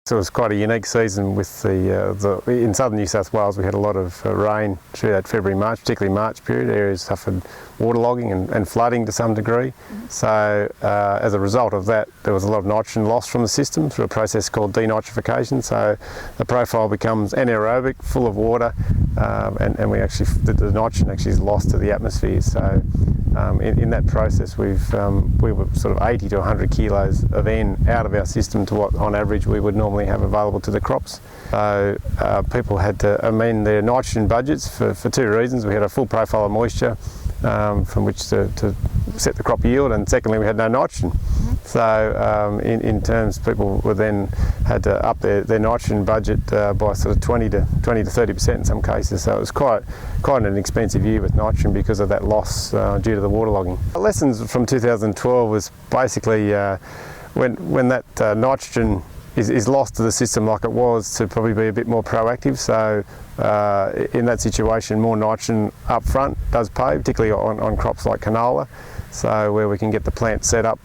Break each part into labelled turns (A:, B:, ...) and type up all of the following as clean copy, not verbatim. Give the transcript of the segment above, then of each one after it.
A: So it was quite a unique season with in southern New South Wales we had a lot of rain through that February-March, particularly March period. Areas suffered waterlogging and flooding to some degree. So as a result of that there was a lot of nitrogen loss from the system through a process called denitrification. So the profile becomes anaerobic, full of water, and the nitrogen actually is lost to the atmosphere. So in that process we were sort of 80 to 100 kilos of N out of our system to what on average we would normally have available to the crops. So people had to amend their nitrogen budgets for two reasons. We had a full profile of moisture from which to set the crop yield, and secondly we had no nitrogen. So in terms, people were then had to up their nitrogen budget by sort of 20 to 30% in some cases. So it was quite an expensive year with nitrogen because of that loss due to the waterlogging. The lessons from 2012 was basically when that nitrogen is lost to the system like it was, to probably be a bit more proactive. So in that situation, more nitrogen up front does pay, particularly on crops like canola. So where we can get the plant set up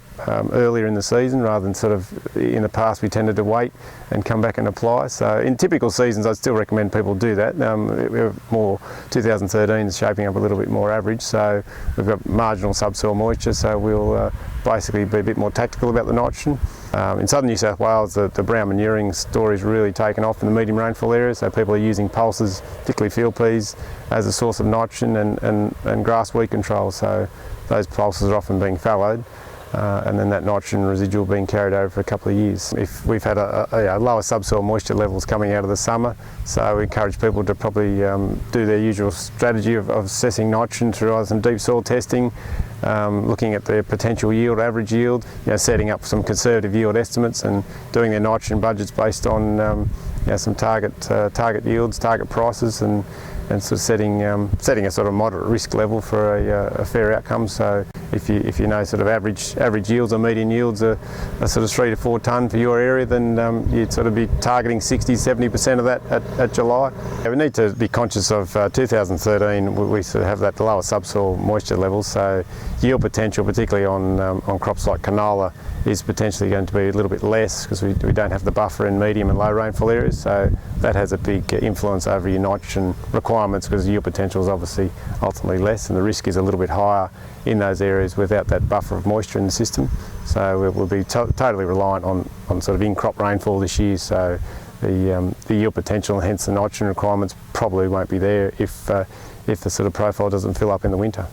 A: earlier in the season rather than sort of in the past we tended to wait and come back and apply. So in typical seasons I'd still recommend people do that. We're more 2013 is shaping up a little bit more average, so we've got marginal subsoil moisture, so we'll basically be a bit more tactical about the nitrogen. In southern New South Wales the brown manuring story's really taken off in the medium rainfall areas, so people are using pulses, particularly field peas, as a source of nitrogen and grass weed control. So those pulses are often being fallowed and then that nitrogen residual being carried over for a couple of years. If we've had a lower subsoil moisture levels coming out of the summer, so we encourage people to probably do their usual strategy of assessing nitrogen through either some deep soil testing, looking at their potential yield, average yield, setting up some conservative yield estimates and doing their nitrogen budgets based on some target yields, target prices, and sort of setting a sort of moderate risk level for a fair outcome. So if you know sort of average yields or median yields are sort of 3 to 4 tonne for your area, then you'd sort of be targeting 60-70% of that at July. We need to be conscious of 2013. We sort of have that lower subsoil moisture levels, so yield potential, particularly on crops like canola, is potentially going to be a little bit less because we don't have the buffer in medium and low rainfall areas. So that has a big influence over your nitrogen requirements because yield potential is obviously ultimately less and the risk is a little bit higher in those areas without that buffer of moisture in the system. So we'll be totally reliant on sort of in-crop rainfall this year. So the yield potential and hence the nitrogen requirements probably won't be there if the sort of profile doesn't fill up in the winter.